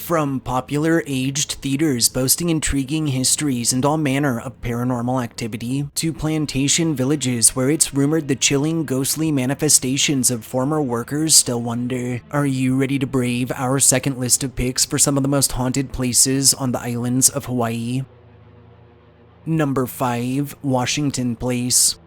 From popular aged theaters boasting intriguing histories and all manner of paranormal activity, to plantation villages where it's rumored the chilling, ghostly manifestations of former workers still wander. Are you ready to brave our second list of picks for some of the most haunted places on the islands of Hawaii? Number 5. Washington Place.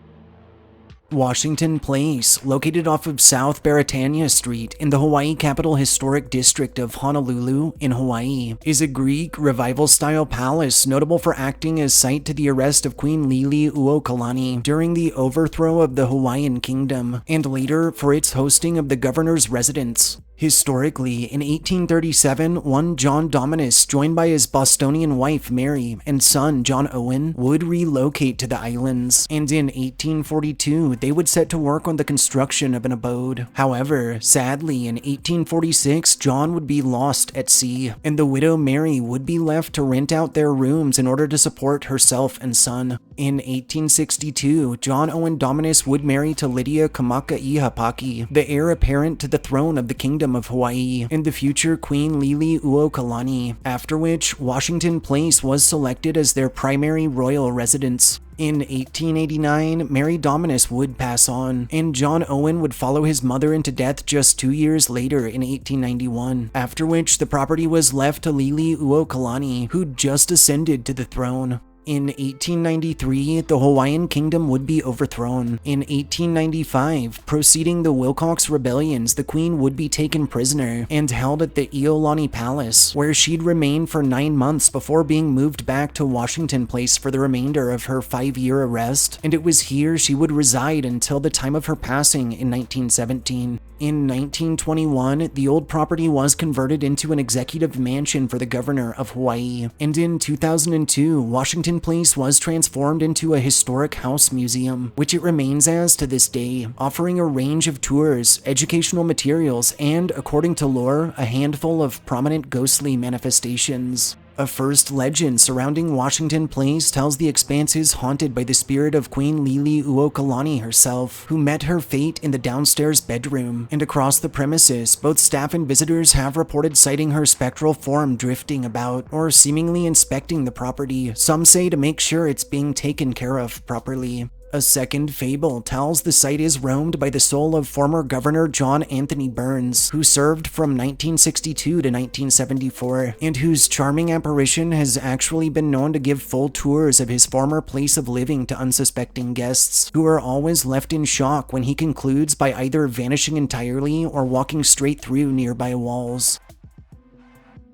Washington Place, located off of South Baratania Street in the Hawaii Capital Historic District of Honolulu in Hawaii, is a Greek revival-style palace notable for acting as site to the arrest of Queen Lili'uokalani during the overthrow of the Hawaiian Kingdom, and later for its hosting of the governor's residence. Historically, in 1837, one John Dominus, joined by his Bostonian wife Mary and son John Owen, would relocate to the islands, and in 1842 they would set to work on the construction of an abode. However, sadly, in 1846 John would be lost at sea, and the widow Mary would be left to rent out their rooms in order to support herself and son. In 1862, John Owen Dominus would marry to Lydia Kamakaihapaki, the heir apparent to the throne of the Kingdom of Hawaii, and the future Queen Lili'uokalani, after which Washington Place was selected as their primary royal residence. In 1889, Mary Dominus would pass on, and John Owen would follow his mother into death just 2 years later in 1891, after which the property was left to Lili'uokalani, who'd just ascended to the throne. In 1893, the Hawaiian Kingdom would be overthrown. In 1895, preceding the Wilcox Rebellions, the Queen would be taken prisoner and held at the Iolani Palace, where she'd remain for 9 months before being moved back to Washington Place for the remainder of her 5-year arrest, and it was here she would reside until the time of her passing in 1917. In 1921, the old property was converted into an executive mansion for the governor of Hawaii, and in 2002, Washington Place was transformed into a historic house museum, which it remains as to this day, offering a range of tours, educational materials, and, according to lore, a handful of prominent ghostly manifestations. A first legend surrounding Washington Place tells the expanse is haunted by the spirit of Queen Lili'uokalani herself, who met her fate in the downstairs bedroom, and across the premises, both staff and visitors have reported sighting her spectral form drifting about, or seemingly inspecting the property, some say to make sure it's being taken care of properly. A second fable tells the site is roamed by the soul of former Governor John Anthony Burns, who served from 1962 to 1974, and whose charming apparition has actually been known to give full tours of his former place of living to unsuspecting guests, who are always left in shock when he concludes by either vanishing entirely or walking straight through nearby walls.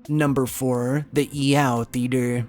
Number 4. The Tao Theater.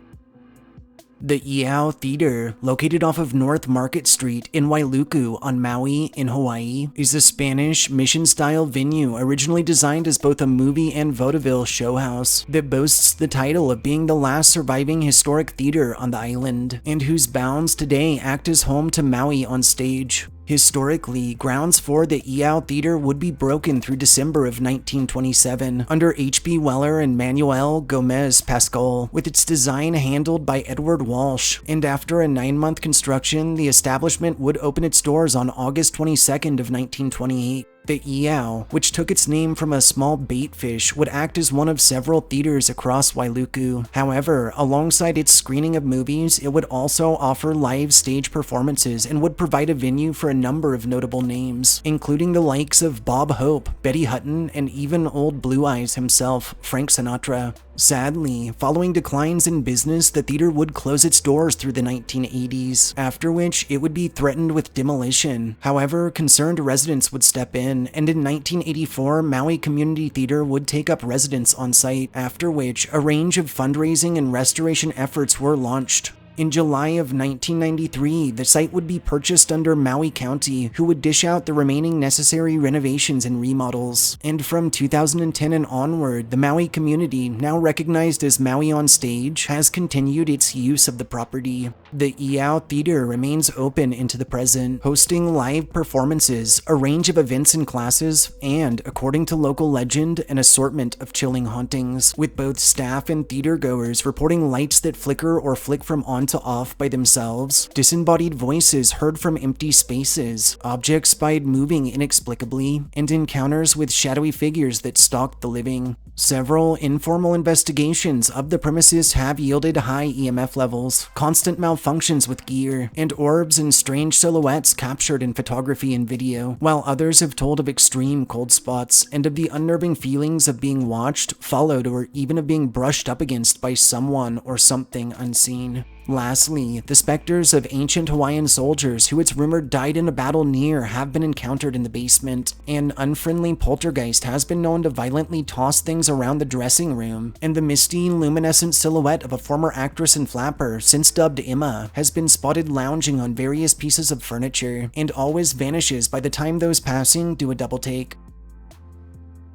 The Tao Theater, located off of North Market Street in Wailuku on Maui in Hawaii, is a Spanish mission-style venue originally designed as both a movie and vaudeville showhouse that boasts the title of being the last surviving historic theater on the island, and whose bounds today act as home to Maui on stage. Historically, grounds for the Tao Theater would be broken through December of 1927 under H.B. Weller and Manuel Gomez Pascual, with its design handled by Edward Walsh, and after a 9-month construction, the establishment would open its doors on August 22nd of 1928. The Tao, which took its name from a small bait fish, would act as one of several theaters across Wailuku. However, alongside its screening of movies, it would also offer live stage performances and would provide a venue for a number of notable names, including the likes of Bob Hope, Betty Hutton, and even Old Blue Eyes himself, Frank Sinatra. Sadly, following declines in business, the theater would close its doors through the 1980s, after which it would be threatened with demolition. However, concerned residents would step in, and in 1984, Maui Community Theater would take up residence on site, after which a range of fundraising and restoration efforts were launched. In July of 1993, the site would be purchased under Maui County, who would dish out the remaining necessary renovations and remodels. And from 2010 and onward, the Maui community, now recognized as Maui on Stage, has continued its use of the property. The Tao Theater remains open into the present, hosting live performances, a range of events and classes, and, according to local legend, an assortment of chilling hauntings, with both staff and theater goers reporting lights that flicker or flick from on on to off by themselves, disembodied voices heard from empty spaces, objects spied moving inexplicably, and encounters with shadowy figures that stalked the living. Several informal investigations of the premises have yielded high EMF levels, constant malfunctions with gear, and orbs and strange silhouettes captured in photography and video, while others have told of extreme cold spots and of the unnerving feelings of being watched, followed, or even of being brushed up against by someone or something unseen. Lastly, the specters of ancient Hawaiian soldiers who it's rumored died in a battle near have been encountered in the basement. An unfriendly poltergeist has been known to violently toss things around the dressing room, and the misty, luminescent silhouette of a former actress and flapper, since dubbed Emma, has been spotted lounging on various pieces of furniture, and always vanishes by the time those passing do a double take.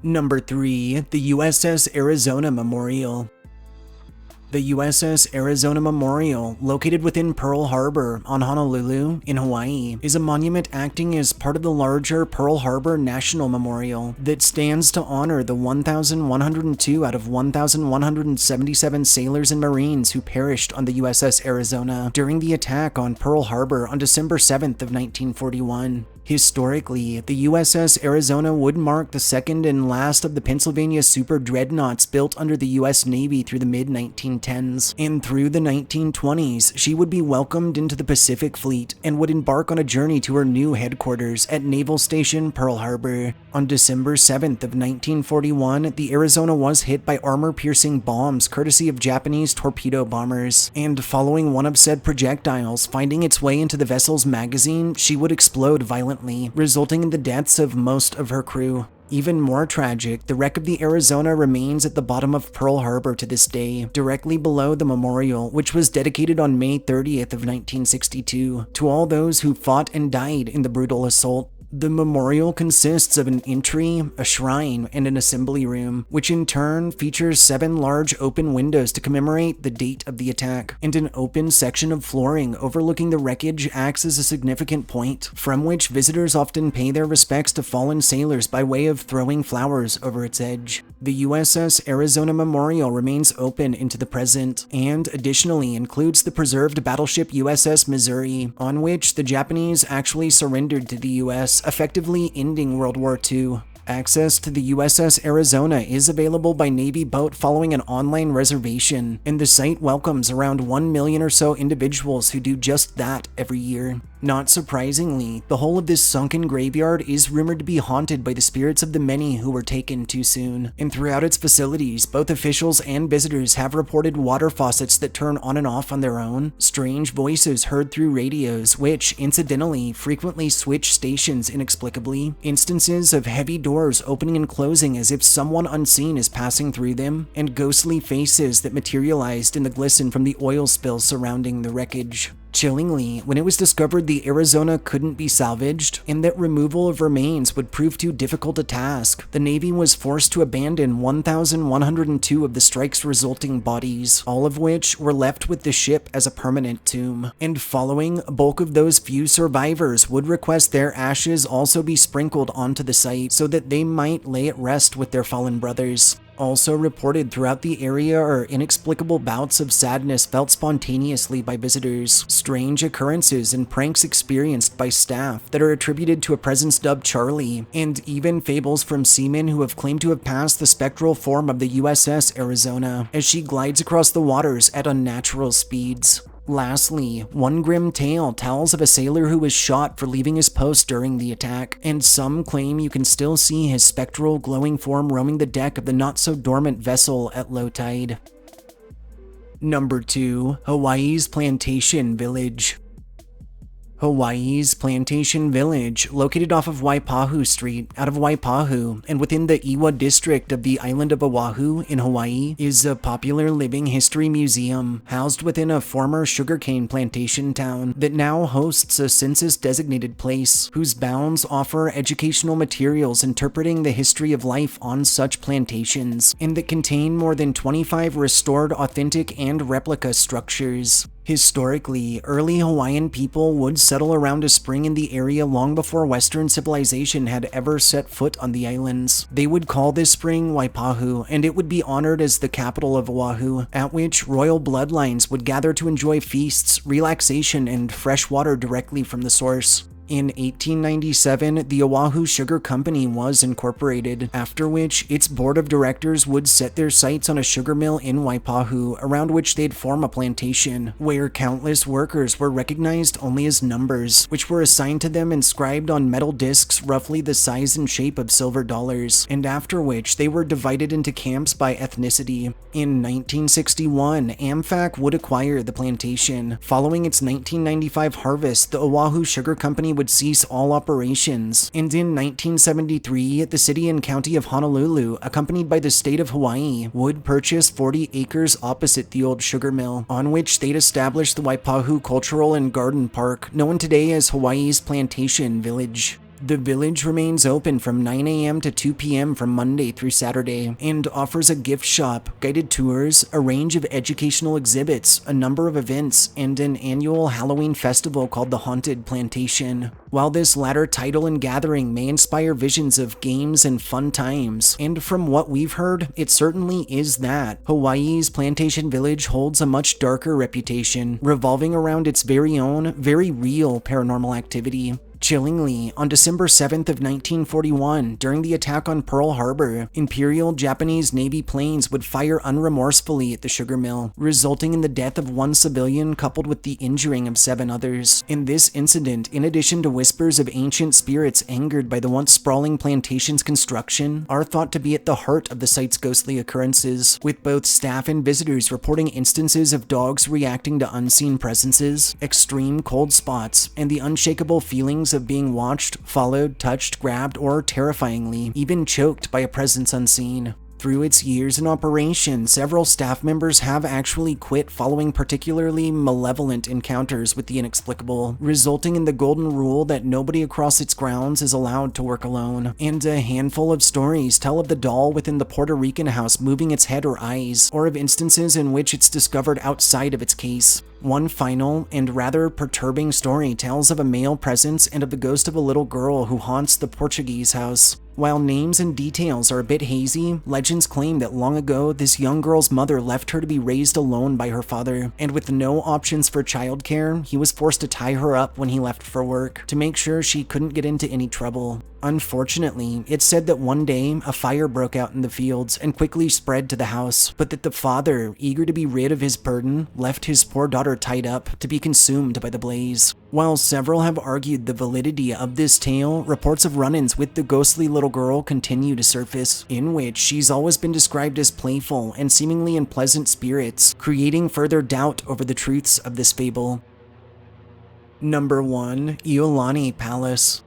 Number 3. The USS Arizona Memorial. The USS Arizona Memorial, located within Pearl Harbor on Honolulu in Hawaii, is a monument acting as part of the larger Pearl Harbor National Memorial that stands to honor the 1,102 out of 1,177 sailors and Marines who perished on the USS Arizona during the attack on Pearl Harbor on December 7th of 1941. Historically, the USS Arizona would mark the second and last of the Pennsylvania super dreadnoughts built under the US Navy through the mid-1910s, and through the 1920s, she would be welcomed into the Pacific Fleet and would embark on a journey to her new headquarters at Naval Station Pearl Harbor. On December 7th of 1941, the Arizona was hit by armor-piercing bombs courtesy of Japanese torpedo bombers, and following one of said projectiles finding its way into the vessel's magazine, she would explode violently, resulting in the deaths of most of her crew. Even more tragic, the wreck of the Arizona remains at the bottom of Pearl Harbor to this day, directly below the memorial, which was dedicated on May 30th of 1962 to all those who fought and died in the brutal assault. The memorial consists of an entry, a shrine, and an assembly room, which in turn features 7 large open windows to commemorate the date of the attack, and an open section of flooring overlooking the wreckage acts as a significant point, from which visitors often pay their respects to fallen sailors by way of throwing flowers over its edge. The USS Arizona Memorial remains open into the present, and additionally includes the preserved battleship USS Missouri, on which the Japanese actually surrendered to the US, effectively ending World War II. Access to the USS Arizona is available by Navy boat following an online reservation, and the site welcomes around 1 million or so individuals who do just that every year. Not surprisingly, the whole of this sunken graveyard is rumored to be haunted by the spirits of the many who were taken too soon, and throughout its facilities, both officials and visitors have reported water faucets that turn on and off on their own, strange voices heard through radios which, incidentally, frequently switch stations inexplicably, instances of heavy doors opening and closing as if someone unseen is passing through them, and ghostly faces that materialized in the glisten from the oil spill surrounding the wreckage. Chillingly, when it was discovered the Arizona couldn't be salvaged, and that removal of remains would prove too difficult a task, the Navy was forced to abandon 1,102 of the strike's resulting bodies, all of which were left with the ship as a permanent tomb. And following, a bulk of those few survivors would request their ashes also be sprinkled onto the site so that they might lay at rest with their fallen brothers. Also reported throughout the area are inexplicable bouts of sadness felt spontaneously by visitors, strange occurrences and pranks experienced by staff that are attributed to a presence dubbed Charlie, and even fables from seamen who have claimed to have passed the spectral form of the USS Arizona as she glides across the waters at unnatural speeds. Lastly, one grim tale tells of a sailor who was shot for leaving his post during the attack, and some claim you can still see his spectral, glowing form roaming the deck of the not-so-dormant vessel at low tide. Number 2. Hawaii's Plantation Village. Hawaii's Plantation Village, located off of Waipahu Street, out of Waipahu, and within the Iwa district of the island of Oahu in Hawaii, is a popular living history museum housed within a former sugarcane plantation town that now hosts a census-designated place, whose bounds offer educational materials interpreting the history of life on such plantations, and that contain more than 25 restored authentic and replica structures. Historically, early Hawaiian people would settle around a spring in the area long before Western civilization had ever set foot on the islands. They would call this spring WAIPAHU, and it would be honored as the capital of Oahu, at which royal bloodlines would gather to enjoy feasts, relaxation, and fresh water directly from the source. In 1897, the Oahu Sugar Company was incorporated, after which its board of directors would set their sights on a sugar mill in Waipahu, around which they'd form a plantation, where countless workers were recognized only as numbers, which were assigned to them inscribed on metal discs roughly the size and shape of silver dollars, and after which they were divided into camps by ethnicity. In 1961, AmFac would acquire the plantation. Following its 1995 harvest, the Oahu Sugar Company would cease all operations, and in 1973, the city and county of Honolulu, accompanied by the state of Hawaii, would purchase 40 acres opposite the old sugar mill, on which they'd establish the Waipahu Cultural and Garden Park, known today as Hawaii's Plantation Village. The village remains open from 9 a.m. to 2 p.m. from Monday through Saturday, and offers a gift shop, guided tours, a range of educational exhibits, a number of events, and an annual Halloween festival called the Haunted Plantation. While this latter title and gathering may inspire visions of games and fun times, and from what we've heard, it certainly is that, Hawaii's Plantation Village holds a much darker reputation, revolving around its very own, very real paranormal activity. Chillingly, on December 7th of 1941, during the attack on Pearl Harbor, Imperial Japanese Navy planes would fire unremorsefully at the sugar mill, resulting in the death of one civilian coupled with the injuring of 7 others. In this incident, in addition to whispers of ancient spirits angered by the once sprawling plantation's construction, are thought to be at the heart of the site's ghostly occurrences, with both staff and visitors reporting instances of dogs reacting to unseen presences, extreme cold spots, and the unshakable feelings of being watched, followed, touched, grabbed, or terrifyingly, even choked by a presence unseen. Through its years in operation, several staff members have actually quit following particularly malevolent encounters with the inexplicable, resulting in the golden rule that nobody across its grounds is allowed to work alone. And a handful of stories tell of the doll within the Puerto Rican house moving its head or eyes, or of instances in which it's discovered outside of its case. One final and rather perturbing story tells of a male presence and of the ghost of a little girl who haunts the Portuguese house. While names and details are a bit hazy, legends claim that long ago this young girl's mother left her to be raised alone by her father, and with no options for childcare, he was forced to tie her up when he left for work, to make sure she couldn't get into any trouble. Unfortunately, it's said that one day a fire broke out in the fields and quickly spread to the house, but that the father, eager to be rid of his burden, left his poor daughter tied up to be consumed by the blaze. While several have argued the validity of this tale, reports of run-ins with the ghostly little girl continue to surface, in which she's always been described as playful and seemingly in pleasant spirits, creating further doubt over the truths of this fable. Number 1. Iolani Palace.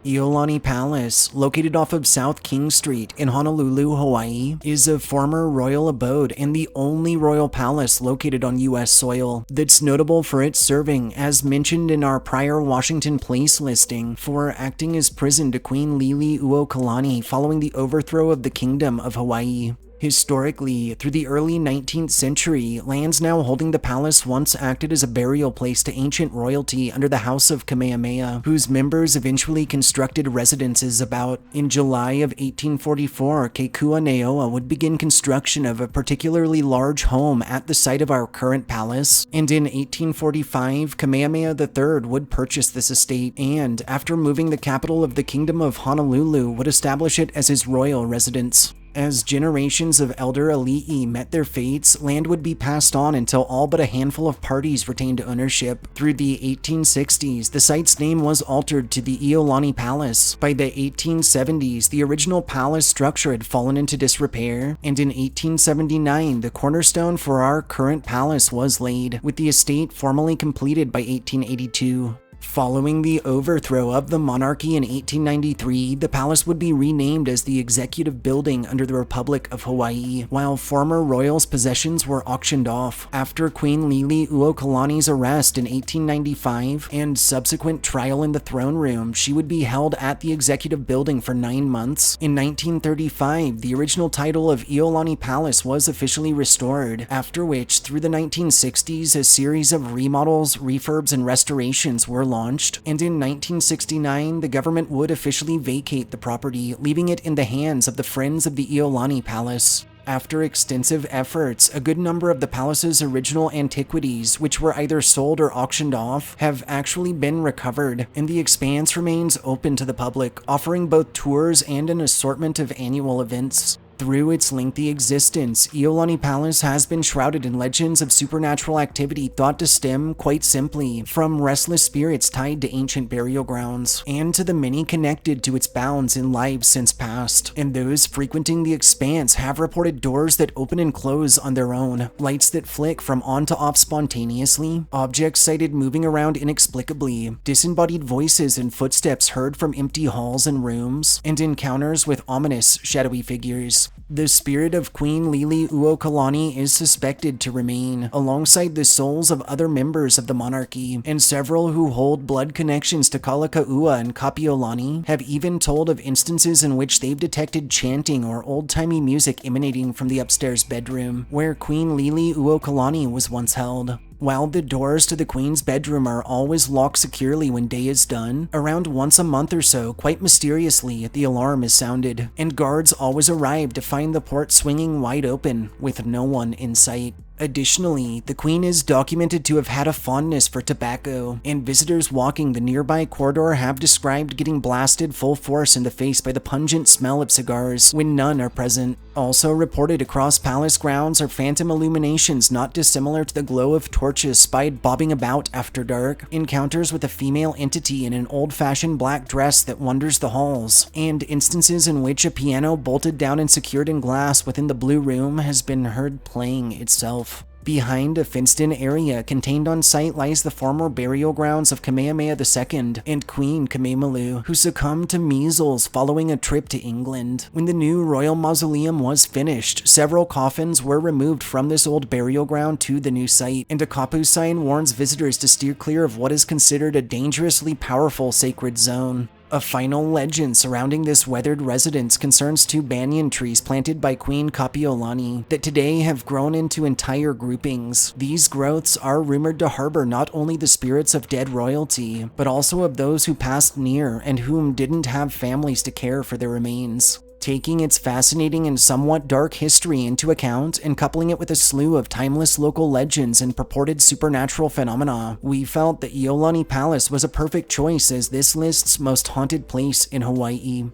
Iolani Palace, located off of South King Street in Honolulu, Hawaii, is a former royal abode and the only royal palace located on U.S. soil that's notable for its serving, as mentioned in our prior Washington Place listing, for acting as prison to Queen Lili'uokalani following the overthrow of the Kingdom of Hawaii. Historically, through the early 19th century, lands now holding the palace once acted as a burial place to ancient royalty under the House of Kamehameha, whose members eventually constructed residences about. In July of 1844, Kekuaneoa would begin construction of a particularly large home at the site of our current palace, and in 1845, Kamehameha III would purchase this estate and, after moving the capital of the Kingdom of Honolulu, would establish it as his royal residence. As generations of elder ali'i met their fates, land would be passed on until all but a handful of parties retained ownership. Through the 1860s, the site's name was altered to the Iolani Palace. By the 1870s, the original palace structure had fallen into disrepair, and in 1879, the cornerstone for our current palace was laid, with the estate formally completed by 1882. Following the overthrow of the monarchy in 1893, the palace would be renamed as the Executive Building under the Republic of Hawaii, while former royals' possessions were auctioned off. After Queen Lili'uokalani's arrest in 1895 and subsequent trial in the throne room, she would be held at the Executive Building for 9 months. In 1935, the original title of Iolani Palace was officially restored, after which, through the 1960s, a series of remodels, refurbs, and restorations were launched, and in 1969, the government would officially vacate the property, leaving it in the hands of the Friends of the Iolani Palace. After extensive efforts, a good number of the palace's original antiquities, which were either sold or auctioned off, have actually been recovered, and the expanse remains open to the public, offering both tours and an assortment of annual events. Through its lengthy existence, Iolani Palace has been shrouded in legends of supernatural activity thought to stem, quite simply, from restless spirits tied to ancient burial grounds, and to the many connected to its bounds in lives since past. And those frequenting the expanse have reported doors that open and close on their own, lights that flick from on to off spontaneously, objects sighted moving around inexplicably, disembodied voices and footsteps heard from empty halls and rooms, and encounters with ominous, shadowy figures. The spirit of Queen Lili'uokalani is suspected to remain, alongside the souls of other members of the monarchy, and several who hold blood connections to Kalakaua and Kapiolani have even told of instances in which they've detected chanting or old-timey music emanating from the upstairs bedroom, where Queen Lili'uokalani was once held. While the doors to the Queen's bedroom are always locked securely when day is done, around once a month or so, quite mysteriously, the alarm is sounded, and guards always arrive to find the port swinging wide open, with no one in sight. Additionally, the Queen is documented to have had a fondness for tobacco, and visitors walking the nearby corridor have described getting blasted full force in the face by the pungent smell of cigars when none are present. Also reported across palace grounds are phantom illuminations not dissimilar to the glow of torches spied bobbing about after dark, encounters with a female entity in an old-fashioned black dress that wanders the halls, and instances in which a piano bolted down and secured in glass within the Blue Room has been heard playing itself. Behind a fenced-in area contained on site lies the former burial grounds of Kamehameha II and Queen Kamemalu, who succumbed to measles following a trip to England. When the new royal mausoleum was finished, several coffins were removed from this old burial ground to the new site, and a kapu sign warns visitors to steer clear of what is considered a dangerously powerful sacred zone. A final legend surrounding this weathered residence concerns 2 banyan trees planted by Queen Kapiolani that today have grown into entire groupings. These growths are rumored to harbor not only the spirits of dead royalty, but also of those who passed near and whom didn't have families to care for their remains. Taking its fascinating and somewhat dark history into account and coupling it with a slew of timeless local legends and purported supernatural phenomena, we felt that Iolani Palace was a perfect choice as this list's most haunted place in Hawaii.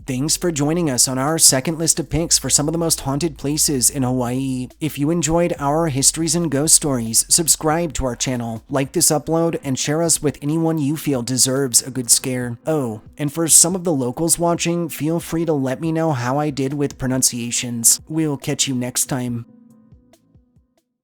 Thanks for joining us on our second list of picks for some of the most haunted places in Hawaii. If you enjoyed our histories and ghost stories, subscribe to our channel, like this upload, and share us with anyone you feel deserves a good scare. Oh, and for some of the locals watching, feel free to let me know how I did with pronunciations. We'll catch you next time.